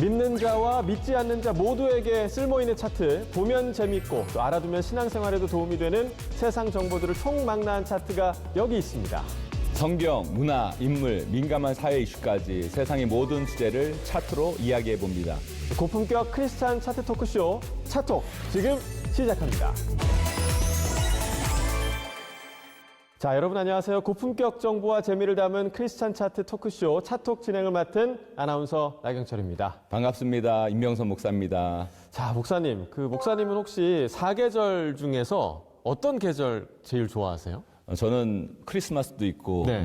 믿는 자와 믿지 않는 자 모두에게 쓸모있는 차트, 보면 재밌고 또 알아두면 신앙생활에도 도움이 되는 세상 정보들을 총망라한 차트가 여기 있습니다. 성경, 문화, 인물, 민감한 사회 이슈까지 세상의 모든 주제를 차트로 이야기해 봅니다. 고품격 크리스찬 차트 토크쇼 차톡 지금 시작합니다. 자, 여러분 안녕하세요. 고품격 정보와 재미를 담은 크리스찬 차트 토크쇼 차톡 진행을 맡은 아나운서 나경철입니다. 반갑습니다. 임명선 목사입니다. 자, 목사님, 목사님은 혹시 사계절 중에서 어떤 계절 제일 좋아하세요? 저는 크리스마스도 있고 네.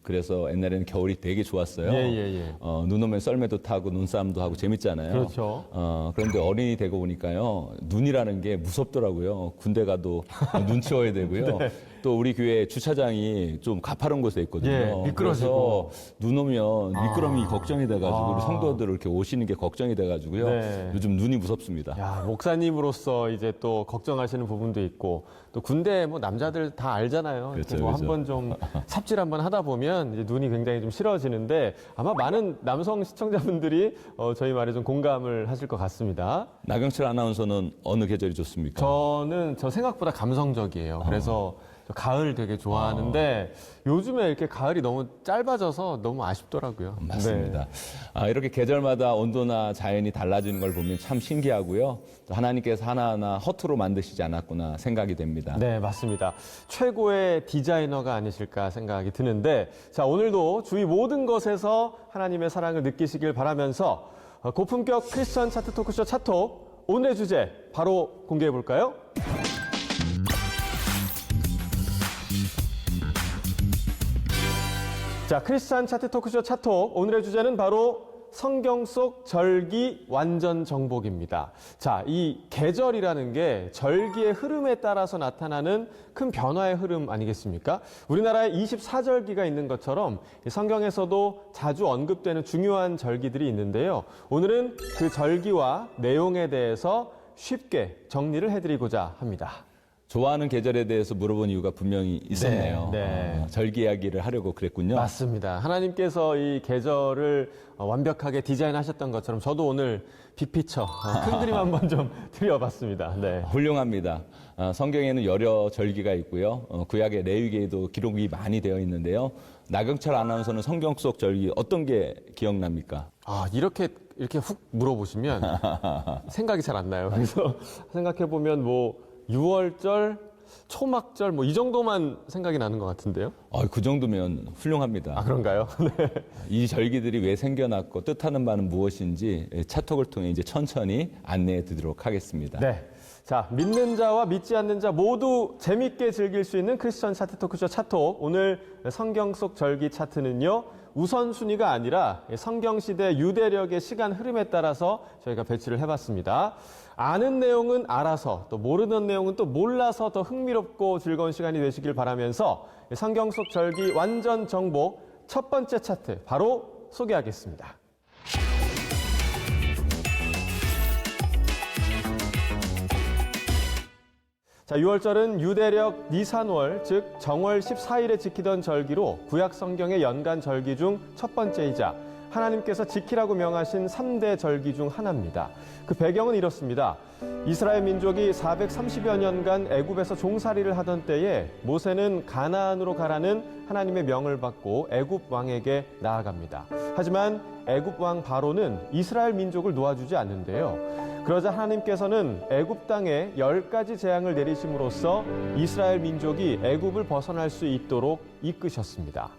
그래서 옛날에는 겨울이 되게 좋았어요. 예. 눈 오면 썰매도 타고 눈싸움도 하고 재밌잖아요. 그렇죠. 그런데 어른이 되고 보니까요. 눈이라는 게 무섭더라고요. 군대 가도 눈 치워야 되고요. 네. 또 우리 교회 주차장이 좀 가파른 곳에 있거든요. 예, 미끄러지고. 그래서 눈 오면 미끄럼이 걱정이 돼가지고 우리 성도들 이렇게 오시는 게 걱정이 돼가지고요. 네. 요즘 눈이 무섭습니다. 야, 목사님으로서 이제 또 걱정하시는 부분도 있고 또 군대 뭐 남자들 다 알잖아요. 그렇죠, 뭐 그렇죠. 한번 좀 삽질 한번 하다 보면 이제 눈이 굉장히 좀 싫어지는데 아마 많은 남성 시청자분들이 저희 말에 좀 공감을 하실 것 같습니다. 나경철 아나운서는 어느 계절이 좋습니까? 저 생각보다 감성적이에요. 그래서 저 가을 되게 좋아하는데 요즘에 이렇게 가을이 너무 짧아져서 너무 아쉽더라고요. 맞습니다. 네. 이렇게 계절마다 온도나 자연이 달라지는 걸 보면 참 신기하고요. 또 하나님께서 하나하나 허투루 만드시지 않았구나 생각이 됩니다. 네, 맞습니다. 최고의 디자이너가 아니실까 생각이 드는데, 자, 오늘도 주위 모든 것에서 하나님의 사랑을 느끼시길 바라면서 고품격 크리스천 차트 토크쇼 차톡, 오늘의 주제 바로 공개해 볼까요? 자, 크리스천 차트 토크쇼 차톡, 오늘의 주제는 바로 성경 속 절기 완전 정복입니다. 자, 이 계절이라는 게 절기의 흐름에 따라서 나타나는 큰 변화의 흐름 아니겠습니까? 우리나라에 24절기가 있는 것처럼 성경에서도 자주 언급되는 중요한 절기들이 있는데요. 오늘은 그 절기와 내용에 대해서 쉽게 정리를 해드리고자 합니다. 좋아하는 계절에 대해서 물어본 이유가 분명히 있었네요. 네. 절기 이야기를 하려고 그랬군요. 맞습니다. 하나님께서 이 계절을 완벽하게 디자인하셨던 것처럼 저도 오늘 빅피처, 큰 그림 한번 좀 드려봤습니다. 네. 훌륭합니다. 성경에는 여러 절기가 있고요. 구약의 레위기에도 기록이 많이 되어 있는데요. 나경철 아나운서는 성경 속 절기 어떤 게 기억납니까? 이렇게 훅 물어보시면 생각이 잘 안 나요. 그래서 생각해보면 6월절, 초막절 이 정도만 생각이 나는 것 같은데요. 그 정도면 훌륭합니다. 그런가요? 네. 이 절기들이 왜 생겨났고 뜻하는 바는 무엇인지 차톡을 통해 이제 천천히 안내해 드리도록 하겠습니다. 네. 자, 믿는 자와 믿지 않는 자 모두 재밌게 즐길 수 있는 크리스천 차트 토크쇼 차톡. 오늘 성경 속 절기 차트는요, 우선순위가 아니라 성경시대 유대력의 시간 흐름에 따라서 저희가 배치를 해봤습니다. 아는 내용은 알아서, 또 모르는 내용은 또 몰라서 더 흥미롭고 즐거운 시간이 되시길 바라면서 성경 속 절기 완전 정복 첫 번째 차트 바로 소개하겠습니다. 자, 6월절은 유대력 니산월, 즉 정월 14일에 지키던 절기로 구약 성경의 연간 절기 중 첫 번째이자 하나님께서 지키라고 명하신 3대 절기 중 하나입니다. 그 배경은 이렇습니다. 이스라엘 민족이 430여 년간 애굽에서 종살이를 하던 때에 모세는 가나안으로 가라는 하나님의 명을 받고 애굽 왕에게 나아갑니다. 하지만 애굽 왕 바로는 이스라엘 민족을 놓아주지 않는데요. 그러자 하나님께서는 애굽 땅에 10가지 재앙을 내리심으로써 이스라엘 민족이 애굽을 벗어날 수 있도록 이끄셨습니다.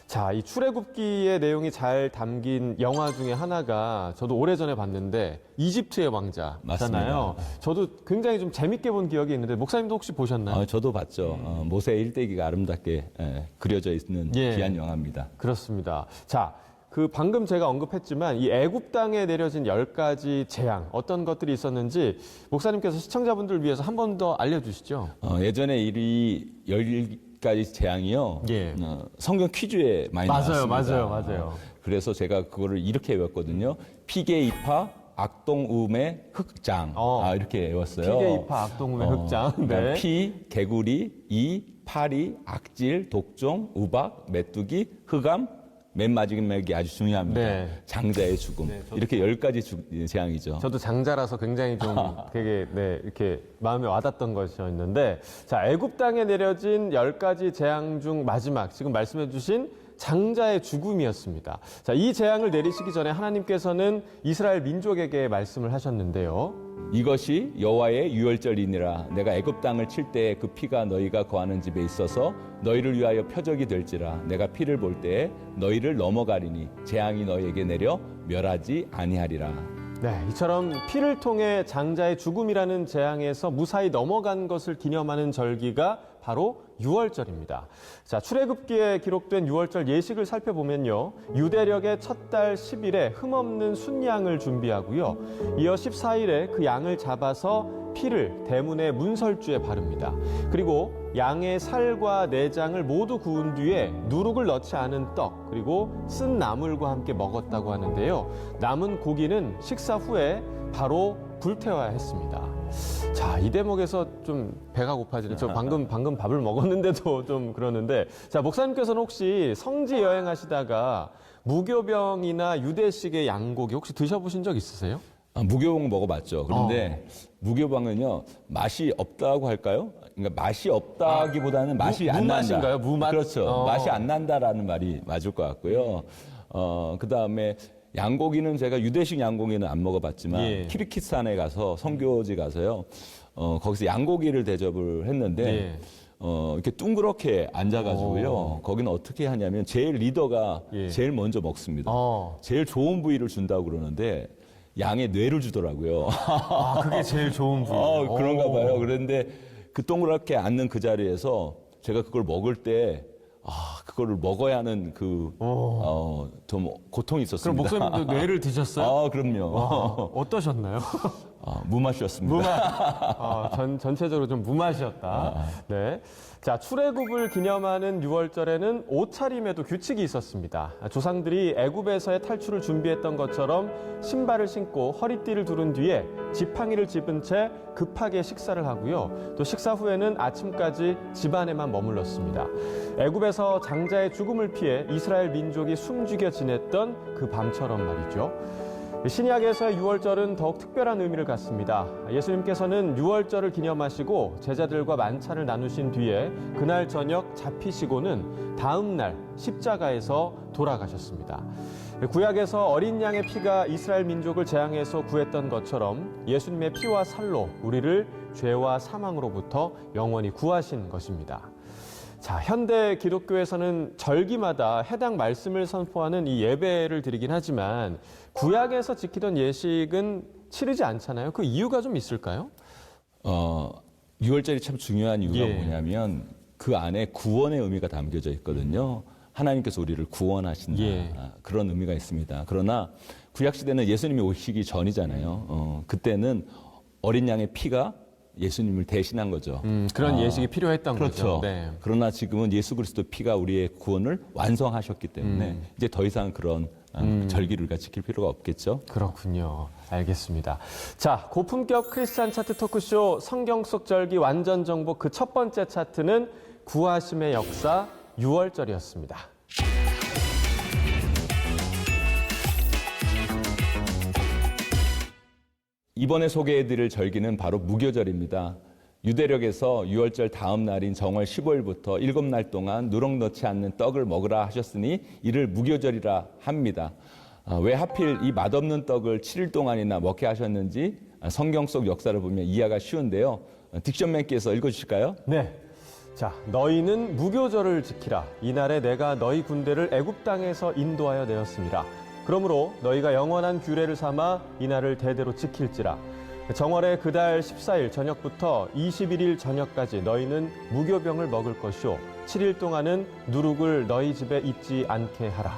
자, 이 출애굽기의 내용이 잘 담긴 영화 중에 하나가 저도 오래전에 봤는데 이집트의 왕자잖아요. 맞습니다. 저도 굉장히 좀 재밌게 본 기억이 있는데 목사님도 혹시 보셨나요? 저도 봤죠. 모세의 일대기가 아름답게 그려져 있는 귀한 영화입니다. 그렇습니다. 자, 방금 제가 언급했지만 이 애굽 땅에 내려진 10가지 재앙 어떤 것들이 있었는지 목사님께서 시청자분들을 위해서 한 번 더 알려주시죠. 예전에 이 10가지 재앙이요. 예. 성경 퀴즈에 많이 나왔습니다. 맞아요. 그래서 제가 그거를 이렇게 외웠거든요. 피게 이파 악동음의 흑장. 이렇게 외웠어요. 피게 이파 악동음의 흑장. 그러니까 피, 개구리, 이, 파리, 악질, 독종, 우박, 메뚜기, 흑암, 맨 마지막이 아주 중요합니다. 네. 장자의 죽음. 네, 이렇게 10가지 재앙이죠. 저도 장자라서 굉장히 좀 되게 이렇게 마음에 와닿던 것이었는데, 자, 애굽 땅에 내려진 10가지 재앙 중 마지막, 지금 말씀해 주신 장자의 죽음이었습니다. 자, 이 재앙을 내리시기 전에 하나님께서는 이스라엘 민족에게 말씀을 하셨는데요. 이것이 여호와의 유월절이니라. 내가 애굽 땅을 칠 때에 그 피가 너희가 거하는 집에 있어서 너희를 위하여 표적이 될지라. 내가 피를 볼 때에 너희를 넘어가리니 재앙이 너희에게 내려 멸하지 아니하리라. 네, 이처럼 피를 통해 장자의 죽음이라는 재앙에서 무사히 넘어간 것을 기념하는 절기가 바로 유월절입니다. 자, 출애굽기에 기록된 유월절 예식을 살펴보면요. 유대력의 첫 달 10일에 흠없는 순양을 준비하고요. 이어 14일에 그 양을 잡아서 피를 대문의 문설주에 바릅니다. 그리고 양의 살과 내장을 모두 구운 뒤에 누룩을 넣지 않은 떡, 그리고 쓴 나물과 함께 먹었다고 하는데요. 남은 고기는 식사 후에 바로 불태워야 했습니다. 자, 이 대목에서 좀 배가 고파지는, 저 방금 밥을 먹었는데도 좀 그러는데, 자, 목사님께서는 혹시 성지 여행하시다가 무교병이나 유대식의 양고기 혹시 드셔보신 적 있으세요? 무교병 먹어봤죠. 그런데 무교병은요, 맛이 없다고 할까요? 그러니까 맛이 없다기보다는 맛이 안 난다. 무맛인가요? 무맛? 그렇죠. 맛이 안 난다라는 말이 맞을 것 같고요. 그 다음에 양고기는 제가 유대식 양고기는 안 먹어봤지만 예. 키르키스탄에 가서 선교지 가서요. 거기서 양고기를 대접을 했는데 예. 이렇게 둥그렇게 앉아가지고요. 거기는 어떻게 하냐면 제일 리더가 예. 제일 먼저 먹습니다. 어. 제일 좋은 부위를 준다고 그러는데 양의 뇌를 주더라고요. 아, 그게 제일 좋은 부위. 그런가 봐요. 그런데 그 동그랗게 앉는 그 자리에서 제가 그걸 먹을 때 그거를 먹어야 하는 좀 고통이 그럼 있었습니다. 목사님도 뇌를 드셨어요? 그럼요. 와, 어떠셨나요? 무맛이었습니다. 전체적으로 좀 무맛이었다. 네. 자, 출애굽을 기념하는 유월절에는 옷차림에도 규칙이 있었습니다. 조상들이 애굽에서의 탈출을 준비했던 것처럼 신발을 신고 허리띠를 두른 뒤에 지팡이를 집은 채 급하게 식사를 하고요. 또 식사 후에는 아침까지 집안에만 머물렀습니다. 애굽에서 장자의 죽음을 피해 이스라엘 민족이 숨죽여 지냈던 그 밤처럼 말이죠. 신약에서의 유월절은 더욱 특별한 의미를 갖습니다. 예수님께서는 유월절을 기념하시고 제자들과 만찬을 나누신 뒤에 그날 저녁 잡히시고는 다음 날 십자가에서 돌아가셨습니다. 구약에서 어린 양의 피가 이스라엘 민족을 재앙에서 구했던 것처럼 예수님의 피와 살로 우리를 죄와 사망으로부터 영원히 구하신 것입니다. 자, 현대 기독교에서는 절기마다 해당 말씀을 선포하는 이 예배를 드리긴 하지만 구약에서 지키던 예식은 치르지 않잖아요. 그 이유가 좀 있을까요? 유월절이 참 중요한 이유가 예. 뭐냐면 그 안에 구원의 의미가 담겨져 있거든요. 하나님께서 우리를 구원하신다. 예. 그런 의미가 있습니다. 그러나 구약시대는 예수님이 오시기 전이잖아요. 그때는 어린 양의 피가 예수님을 대신한 거죠. 그런 예식이 필요했던 그렇죠. 거죠. 네. 그러나 지금은 예수 그리스도 피가 우리의 구원을 완성하셨기 때문에 이제 더 이상 그런 절기를 우리가 지킬 필요가 없겠죠. 그렇군요. 알겠습니다. 자, 고품격 크리스찬 차트 토크쇼 성경 속 절기 완전 정복 그 첫 번째 차트는 구하심의 역사 6월절이었습니다. 이번에 소개해드릴 절기는 바로 무교절입니다. 유대력에서 유월절 다음 날인 정월 15일부터 7날 동안 누룩 넣지 않는 떡을 먹으라 하셨으니 이를 무교절이라 합니다. 왜 하필 이 맛없는 떡을 7일 동안이나 먹게 하셨는지 성경 속 역사를 보면 이해가 쉬운데요. 딕션맨께서 읽어주실까요? 네. 자, 너희는 무교절을 지키라. 이날에 내가 너희 군대를 애굽 땅에서 인도하여 내었습니다. 그러므로 너희가 영원한 규례를 삼아 이날을 대대로 지킬지라. 정월의 그달 14일 저녁부터 21일 저녁까지 너희는 무교병을 먹을 것이요 7일 동안은 누룩을 너희 집에 있지 않게 하라.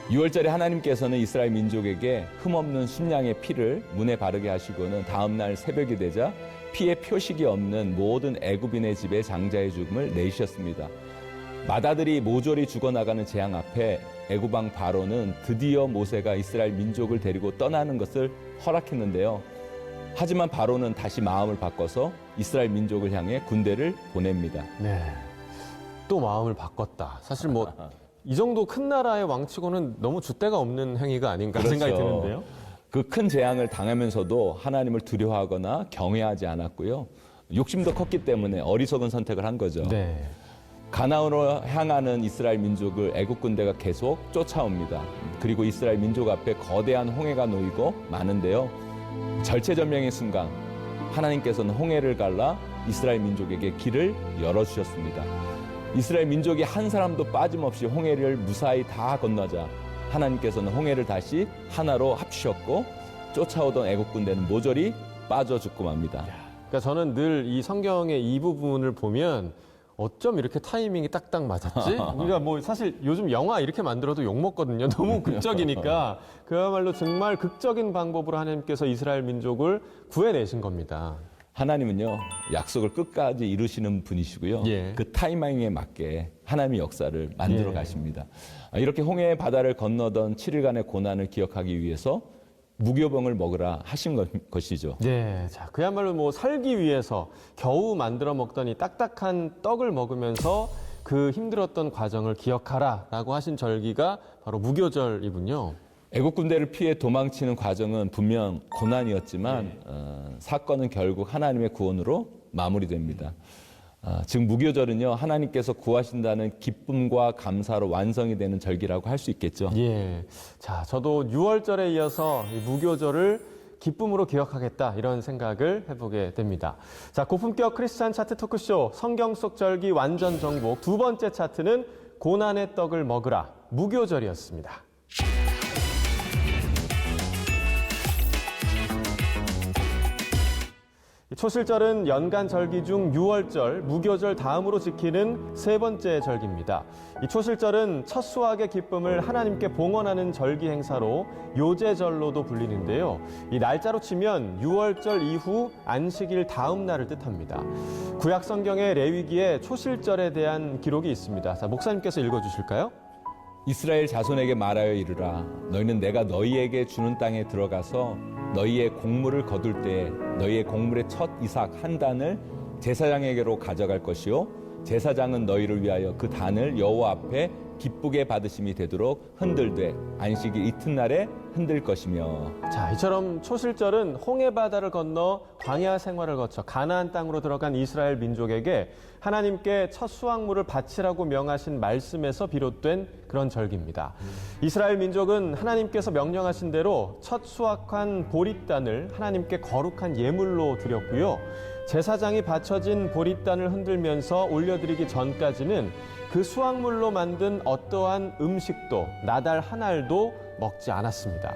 6월절에 하나님께서는 이스라엘 민족에게 흠없는 순양의 피를 문에 바르게 하시고는 다음 날 새벽이 되자 피의 표식이 없는 모든 애굽인의 집에 장자의 죽음을 내리셨습니다. 맏아들이 모조리 죽어나가는 재앙 앞에 애굽 왕 바로는 드디어 모세가 이스라엘 민족을 데리고 떠나는 것을 허락했는데요. 하지만 바로는 다시 마음을 바꿔서 이스라엘 민족을 향해 군대를 보냅니다. 네. 또 마음을 바꿨다. 사실 이 정도 큰 나라의 왕치고는 너무 줏대가 없는 행위가 아닌가 그렇죠. 생각이 드는데요. 그 큰 재앙을 당하면서도 하나님을 두려워하거나 경외하지 않았고요. 욕심도 컸기 때문에 어리석은 선택을 한 거죠. 네. 가나안으로 향하는 이스라엘 민족을 애국 군대가 계속 쫓아옵니다. 그리고 이스라엘 민족 앞에 거대한 홍해가 놓이고 마는데요. 절체절명의 순간 하나님께서는 홍해를 갈라 이스라엘 민족에게 길을 열어주셨습니다. 이스라엘 민족이 한 사람도 빠짐없이 홍해를 무사히 다 건너자 하나님께서는 홍해를 다시 하나로 합치셨고 쫓아오던 애국 군대는 모조리 빠져 죽고 맙니다. 그러니까 저는 늘 이 성경의 이 부분을 보면 어쩜 이렇게 타이밍이 딱딱 맞았지? 우리가 뭐 사실 요즘 영화 이렇게 만들어도 욕 먹거든요. 너무 극적이니까 그야말로 정말 극적인 방법으로 하나님께서 이스라엘 민족을 구해내신 겁니다. 하나님은요, 약속을 끝까지 이루시는 분이시고요. 예. 그 타이밍에 맞게 하나님의 역사를 만들어 예. 가십니다. 이렇게 홍해의 바다를 건너던 7일간의 고난을 기억하기 위해서 무교병을 먹으라 하신 것이죠. 네, 자 그야말로 뭐 살기 위해서 겨우 만들어 먹던 이 딱딱한 떡을 먹으면서 그 힘들었던 과정을 기억하라라고 하신 절기가 바로 무교절이군요. 애국 군대를 피해 도망치는 과정은 분명 고난이었지만 사건은 결국 하나님의 구원으로 마무리됩니다. 즉 무교절은요, 하나님께서 구하신다는 기쁨과 감사로 완성이 되는 절기라고 할 수 있겠죠. 예, 자 저도 6월절에 이어서 이 무교절을 기쁨으로 기억하겠다 이런 생각을 해보게 됩니다. 자 고품격 크리스찬 차트 토크쇼 성경 속 절기 완전 정복 두 번째 차트는 고난의 떡을 먹으라 무교절이었습니다. 초실절은 연간 절기 중 6월절, 무교절 다음으로 지키는 세 번째 절기입니다. 이 초실절은 첫 수확의 기쁨을 하나님께 봉헌하는 절기 행사로 요제절로도 불리는데요. 이 날짜로 치면 6월절 이후 안식일 다음 날을 뜻합니다. 구약 성경의 레위기에 초실절에 대한 기록이 있습니다. 자, 목사님께서 읽어주실까요? 이스라엘 자손에게 말하여 이르라. 너희는 내가 너희에게 주는 땅에 들어가서 너희의 곡물을 거둘 때에 너희의 곡물의 첫 이삭 한 단을 제사장에게로 가져갈 것이요 제사장은 너희를 위하여 그 단을 여호와 앞에 기쁘게 받으심이 되도록 흔들되 안식일 이튿날에 흔들 것이며. 자, 이처럼 초실절은 홍해바다를 건너 광야 생활을 거쳐 가나안 땅으로 들어간 이스라엘 민족에게 하나님께 첫 수확물을 바치라고 명하신 말씀에서 비롯된 그런 절기입니다. 이스라엘 민족은 하나님께서 명령하신 대로 첫 수확한 보릿단을 하나님께 거룩한 예물로 드렸고요. 제사장이 바쳐진 보릿단을 흔들면서 올려드리기 전까지는 그 수확물로 만든 어떠한 음식도 나달 한 알도 먹지 않았습니다.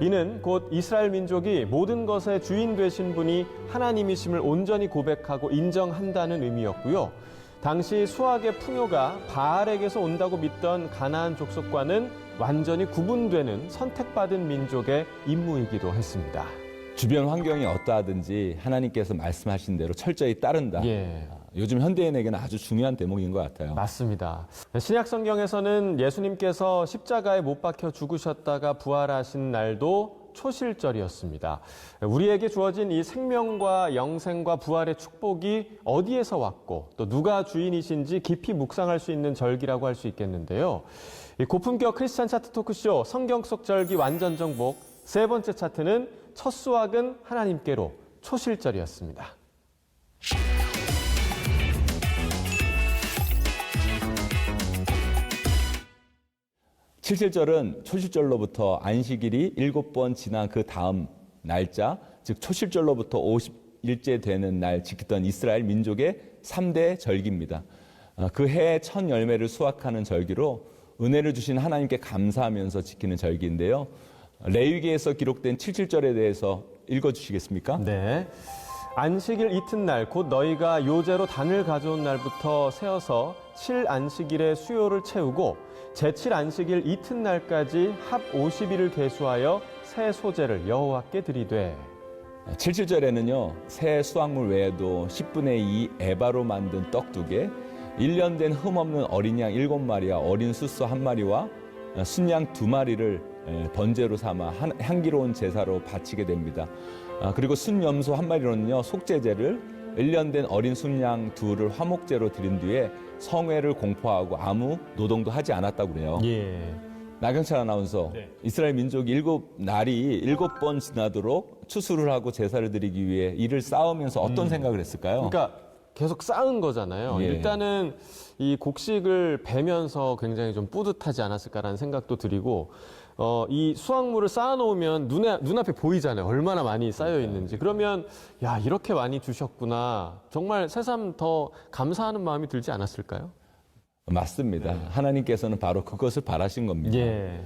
이는 곧 이스라엘 민족이 모든 것의 주인 되신 분이 하나님이심을 온전히 고백하고 인정한다는 의미였고요. 당시 수확의 풍요가 바알에게서 온다고 믿던 가나안 족속과는 완전히 구분되는 선택받은 민족의 임무이기도 했습니다. 주변 환경이 어떠하든지 하나님께서 말씀하신 대로 철저히 따른다. 예. 요즘 현대인에게는 아주 중요한 대목인 것 같아요. 맞습니다. 신약 성경에서는 예수님께서 십자가에 못 박혀 죽으셨다가 부활하신 날도 초실절이었습니다. 우리에게 주어진 이 생명과 영생과 부활의 축복이 어디에서 왔고 또 누가 주인이신지 깊이 묵상할 수 있는 절기라고 할 수 있겠는데요. 이 고품격 크리스찬 차트 토크쇼 성경 속 절기 완전 정복 세 번째 차트는 첫 수확은 하나님께로 초실절이었습니다. 칠칠절은 초실절로부터 안식일이 7번 지난 그 다음 날짜, 즉 초실절로부터 50일째 되는 날 지키던 이스라엘 민족의 3대 절기입니다. 그 해의 첫 열매를 수확하는 절기로 은혜를 주신 하나님께 감사하면서 지키는 절기인데요. 레위기에서 기록된 칠칠절에 대해서 읽어주시겠습니까? 네. 안식일 이튿날 곧 너희가 요제로 단을 가져온 날부터 세어서 7안식일의 수요를 채우고 제7안식일 이튿날까지 합 50일을 계수하여 새 소제를 여호와께 드리되. 칠칠절에는요, 새 수확물 외에도 10분의 2 에바로 만든 떡 2개, 1년 된 흠없는 어린 양 7마리와 어린 숫소 1마리와 순양 2마리를 번제로 삼아 향기로운 제사로 바치게 됩니다. 그리고 순염소 1마리로는요, 속죄제를 1년 된 어린 순양 2를 화목제로 드린 뒤에 성회를 공포하고 아무 노동도 하지 않았다고 그래요. 예. 나경철 아나운서, 네. 이스라엘 민족이 7날이 7번 지나도록 추수를 하고 제사를 드리기 위해 이를 쌓으면서 어떤 생각을 했을까요? 그러니까 계속 쌓은 거잖아요. 예. 일단은 이 곡식을 베면서 굉장히 좀 뿌듯하지 않았을까라는 생각도 드리고, 이 수확물을 쌓아놓으면 눈앞에 보이잖아요. 얼마나 많이 쌓여 있는지. 그러면 야, 이렇게 많이 주셨구나. 정말 새삼 더 감사하는 마음이 들지 않았을까요? 맞습니다. 하나님께서는 바로 그것을 바라신 겁니다. 예.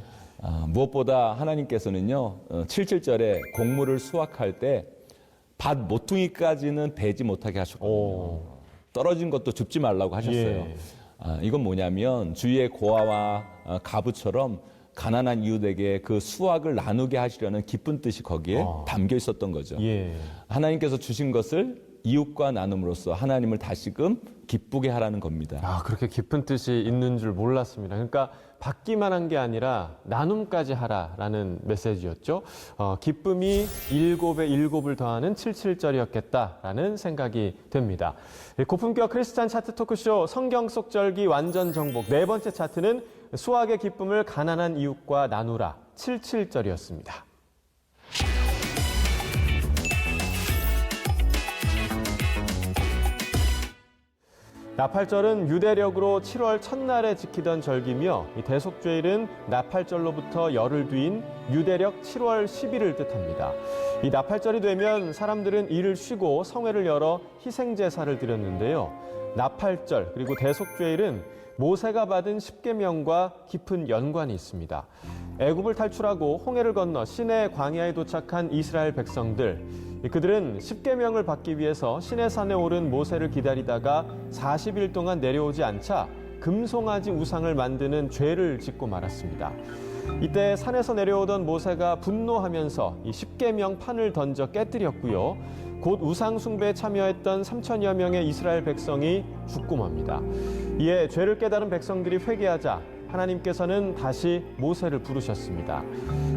무엇보다 하나님께서는요, 77절에 곡물을 수확할 때 밭 모퉁이까지는 베지 못하게 하셨거든요. 오. 떨어진 것도 줍지 말라고 하셨어요. 예. 이건 뭐냐면 주위의 고아와 가부처럼 가난한 이웃에게 그 수확을 나누게 하시려는 기쁜 뜻이 거기에 담겨 있었던 거죠. 예. 하나님께서 주신 것을 이웃과 나눔으로써 하나님을 다시금 기쁘게 하라는 겁니다. 아, 그렇게 깊은 뜻이 있는 줄 몰랐습니다. 그러니까 받기만 한 게 아니라 나눔까지 하라라는 메시지였죠. 기쁨이 7에 7을 더하는 77절이었겠다라는 생각이 됩니다. 고품격 크리스찬 차트 토크쇼 성경 속 절기 완전 정복 네 번째 차트는 수확의 기쁨을 가난한 이웃과 나누라 77절이었습니다. 나팔절은 유대력으로 7월 첫날에 지키던 절기며 이 대속죄일은 나팔절로부터 열흘 뒤인 유대력 7월 10일을 뜻합니다. 이 나팔절이 되면 사람들은 일을 쉬고 성회를 열어 희생제사를 드렸는데요. 나팔절 그리고 대속죄일은 모세가 받은 십계명과 깊은 연관이 있습니다. 애굽을 탈출하고 홍해를 건너 시내 광야에 도착한 이스라엘 백성들, 그들은 십계명을 받기 위해서 시내산에 오른 모세를 기다리다가 40일 동안 내려오지 않자 금송아지 우상을 만드는 죄를 짓고 말았습니다. 이때 산에서 내려오던 모세가 분노하면서 이 십계명 판을 던져 깨뜨렸고요. 곧 우상 숭배에 참여했던 3천여 명의 이스라엘 백성이 죽고 맙니다. 이에 죄를 깨달은 백성들이 회개하자 하나님께서는 다시 모세를 부르셨습니다.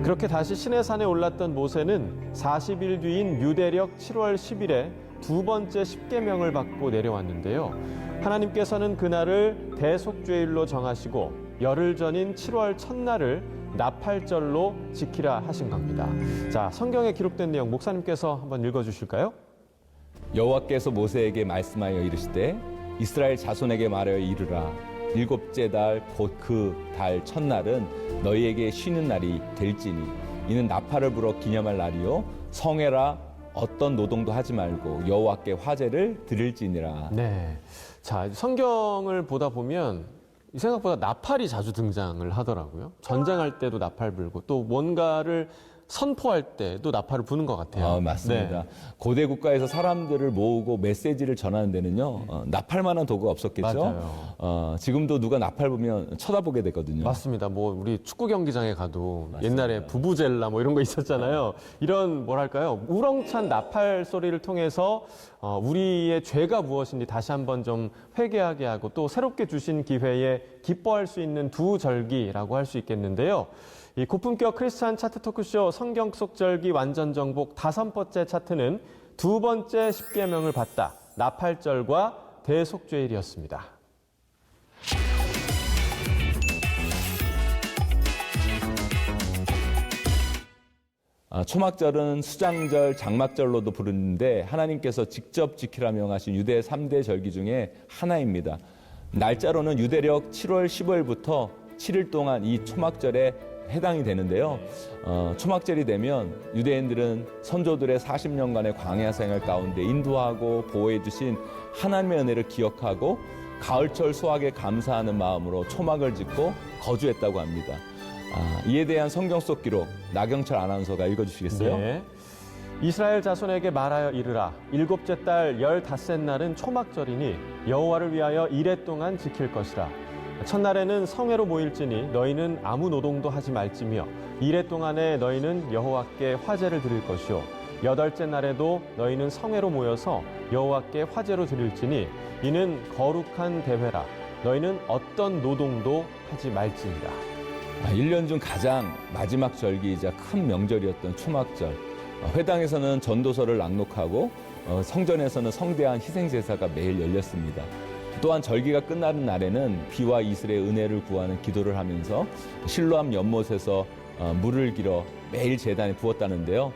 그렇게 다시 시내산에 올랐던 모세는 40일 뒤인 유대력 7월 10일에 두 번째 십계명을 받고 내려왔는데요. 하나님께서는 그날을 대속죄일로 정하시고 열흘 전인 7월 첫날을 나팔절로 지키라 하신 겁니다. 자, 성경에 기록된 내용 목사님께서 한번 읽어주실까요? 여호와께서 모세에게 말씀하여 이르시되 이스라엘 자손에게 말하여 이르라. 7째 달 곧 그 달 첫날은 너희에게 쉬는 날이 될지니 이는 나팔을 불어 기념할 날이요 성회라 어떤 노동도 하지 말고 여호와께 화제를 드릴지니라. 네. 자, 성경을 보다 보면 생각보다 나팔이 자주 등장을 하더라고요. 전쟁할 때도 나팔 불고 또 뭔가를 선포할 때도 나팔을 부는 것 같아요. 맞습니다. 네. 고대 국가에서 사람들을 모으고 메시지를 전하는 데는요, 나팔만한 도구가 없었겠죠. 맞아요. 지금도 누가 나팔 보면 쳐다보게 되거든요. 맞습니다. 뭐 우리 축구 경기장에 가도 맞습니다. 옛날에 부부젤라 뭐 이런 거 있었잖아요. 이런 뭐랄까요? 우렁찬 나팔 소리를 통해서 우리의 죄가 무엇인지 다시 한번 좀 회개하게 하고 또 새롭게 주신 기회에 기뻐할 수 있는 두 절기라고 할 수 있겠는데요. 이 고품격 크리스찬 차트 토크쇼 성경 속 절기 완전 정복 5번째 차트는 두 번째 십계명을 받다 나팔절과 대속죄일이었습니다. 초막절은 수장절, 장막절로도 부르는데 하나님께서 직접 지키라 명하신 유대 3대 절기 중에 하나입니다. 날짜로는 유대력 7월 15일부터 7일 동안 이 초막절에 해당이 되는데요. 초막절이 되면 유대인들은 선조들의 40년간의 광야 생활 가운데 인도하고 보호해 주신 하나님의 은혜를 기억하고 가을철 수확에 감사하는 마음으로 초막을 짓고 거주했다고 합니다. 이에 대한 성경 속 기록 나경철 아나운서가 읽어주시겠어요? 네. 이스라엘 자손에게 말하여 이르라. 7째 달 15셋 날은 초막절이니 여호와를 위하여 이레 동안 지킬 것이라. 첫날에는 성회로 모일지니 너희는 아무 노동도 하지 말지며 이레 동안에 너희는 여호와께 화제를 드릴 것이요 8째 날에도 너희는 성회로 모여서 여호와께 화제로 드릴지니 이는 거룩한 대회라. 너희는 어떤 노동도 하지 말지니라. 1년 중 가장 마지막 절기이자 큰 명절이었던 초막절. 회당에서는 전도서를 낭독하고 성전에서는 성대한 희생제사가 매일 열렸습니다. 또한 절기가 끝나는 날에는 비와 이슬의 은혜를 구하는 기도를 하면서 실로암 연못에서 물을 길어 매일 제단에 부었다는데요.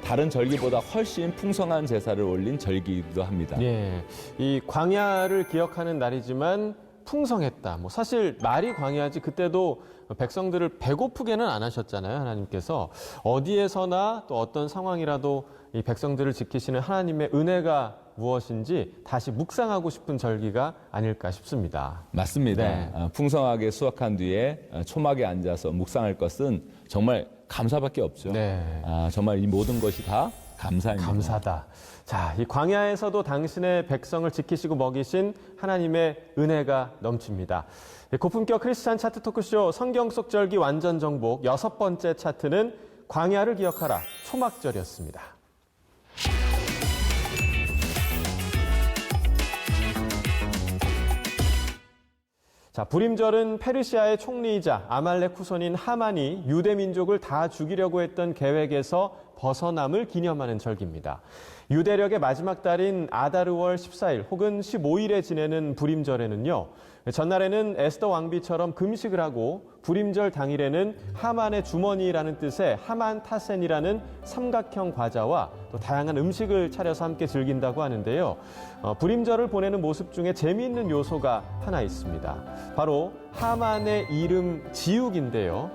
다른 절기보다 훨씬 풍성한 제사를 올린 절기이기도 합니다. 예, 이 광야를 기억하는 날이지만 풍성했다. 뭐 사실 말이 광야지 그때도 백성들을 배고프게는 안 하셨잖아요. 하나님께서 어디에서나 또 어떤 상황이라도 이 백성들을 지키시는 하나님의 은혜가 무엇인지 다시 묵상하고 싶은 절기가 아닐까 싶습니다. 맞습니다. 네. 풍성하게 수확한 뒤에 초막에 앉아서 묵상할 것은 정말 감사밖에 없죠. 네. 정말 이 모든 것이 다 감사입니다. 감사다. 자, 이 광야에서도 당신의 백성을 지키시고 먹이신 하나님의 은혜가 넘칩니다. 고품격 크리스찬 차트 토크쇼 성경 속 절기 완전 정복 6번째 차트는 광야를 기억하라 초막절이었습니다. 자, 부림절은 페르시아의 총리이자 아말렉 후손인 하만이 유대 민족을 다 죽이려고 했던 계획에서 벗어남을 기념하는 절기입니다. 유대력의 마지막 달인 아다르월 14일 혹은 15일에 지내는 부림절에는요. 전날에는 에스더 왕비처럼 금식을 하고 부림절 당일에는 하만의 주머니라는 뜻의 하만 타센이라는 삼각형 과자와 또 다양한 음식을 차려서 함께 즐긴다고 하는데요. 부림절을 보내는 모습 중에 재미있는 요소가 하나 있습니다. 바로 하만의 이름 지욱인데요.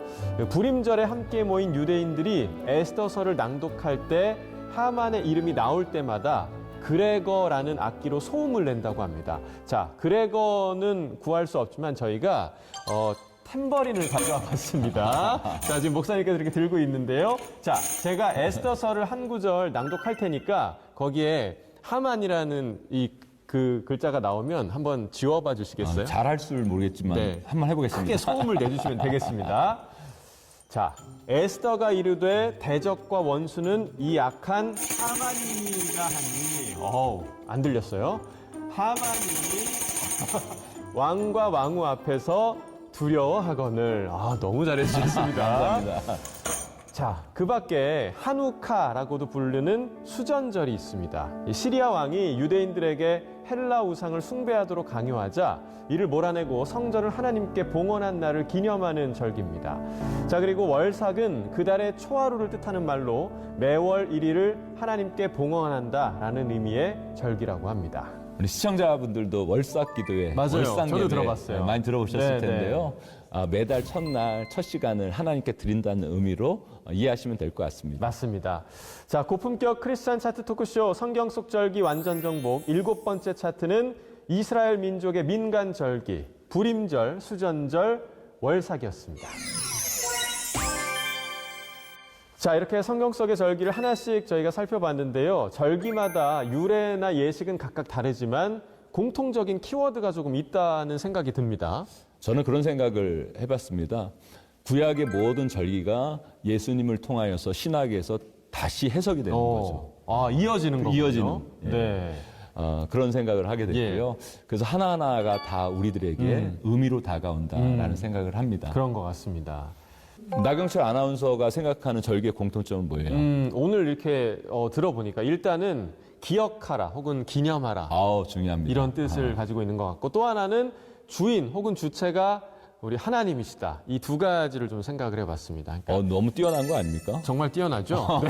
부림절에 함께 모인 유대인들이 에스더서를 낭독할 때 하만의 이름이 나올 때마다 그레거라는 악기로 소음을 낸다고 합니다. 자, 그레거는 구할 수 없지만 저희가 탬버린을 가져와 봤습니다. 자, 지금 목사님께서 이렇게 들고 있는데요. 자, 제가 에스더서를 한 구절 낭독할 테니까 거기에 하만이라는 그 글자가 나오면 한번 지워봐 주시겠어요? 잘할 줄 모르겠지만 네. 한번 해보겠습니다. 크게 소음을 내주시면 되겠습니다. 자, 에스더가 이르되 대적과 원수는 이 악한 하만이라 하니 안 들렸어요? 하만이 왕과 왕후 앞에서 두려워하거늘. 너무 잘해주셨습니다. 감사합니다. 자, 그 밖에 하누카라고도 부르는 수전절이 있습니다. 이 시리아 왕이 유대인들에게 헬라 우상을 숭배하도록 강요하자 이를 몰아내고 성전을 하나님께 봉헌한 날을 기념하는 절기입니다. 자, 그리고 월삭은 그 달의 초하루를 뜻하는 말로 매월 1일을 하나님께 봉헌한다라는 의미의 절기라고 합니다. 우리 시청자분들도 월삭 기도회, 맞아요. 월삭 저도 예배 들어봤어요. 많이 들어보셨을 네, 텐데요. 매달 첫날 첫 시간을 하나님께 드린다는 의미로 이해하시면 될 것 같습니다. 맞습니다. 자, 고품격 크리스찬 차트 토크쇼 성경 속 절기 완전 정복 7번째 차트는 이스라엘 민족의 민간 절기 부림절, 수전절, 월삭이었습니다. 자, 이렇게 성경 속의 절기를 하나씩 저희가 살펴봤는데요. 절기마다 유래나 예식은 각각 다르지만 공통적인 키워드가 조금 있다는 생각이 듭니다. 저는 그런 생각을 해봤습니다. 구약의 모든 절기가 예수님을 통하여서 신학에서 다시 해석이 되는 거죠. 이어지는 거군요. 이어지는. 예. 네. 그런 생각을 하게 됐고요. 그래서 하나하나가 다 우리들에게 의미로 다가온다라는 생각을 합니다. 그런 것 같습니다. 나경철 아나운서가 생각하는 절기의 공통점은 뭐예요? 오늘 이렇게 들어보니까 일단은 기억하라 혹은 기념하라 중요합니다. 이런 뜻을 가지고 있는 것 같고 또 하나는 주인 혹은 주체가 우리 하나님이시다. 이 두 가지를 좀 생각을 해봤습니다. 그러니까 너무 뛰어난 거 아닙니까? 정말 뛰어나죠? 네.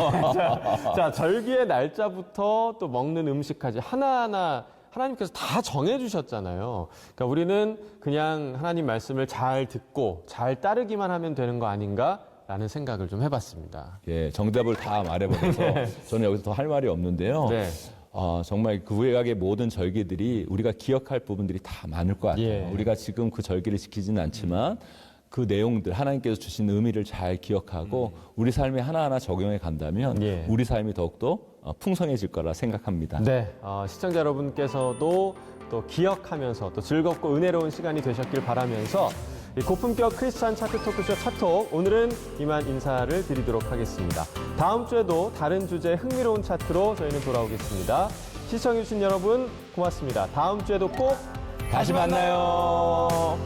자, 절기의 날짜부터 또 먹는 음식까지 하나하나 하나님께서 다 정해주셨잖아요. 그러니까 우리는 그냥 하나님 말씀을 잘 듣고 잘 따르기만 하면 되는 거 아닌가라는 생각을 좀 해봤습니다. 예, 정답을 다 말해버려서 저는 여기서 더 할 말이 없는데요. 네. 정말 그 구약의 모든 절기들이 우리가 기억할 부분들이 다 많을 것 같아요. 예. 우리가 지금 그 절기를 지키지는 않지만 그 내용들, 하나님께서 주신 의미를 잘 기억하고 우리 삶에 하나하나 적용해 간다면 예. 우리 삶이 더욱더 풍성해질 거라 생각합니다. 네, 시청자 여러분께서도 또 기억하면서 또 즐겁고 은혜로운 시간이 되셨길 바라면서 이 고품격 크리스찬 차트 토크쇼 차톡 오늘은 이만 인사를 드리도록 하겠습니다. 다음 주에도 다른 주제의 흥미로운 차트로 저희는 돌아오겠습니다. 시청해주신 여러분 고맙습니다. 다음 주에도 꼭 다시 만나요.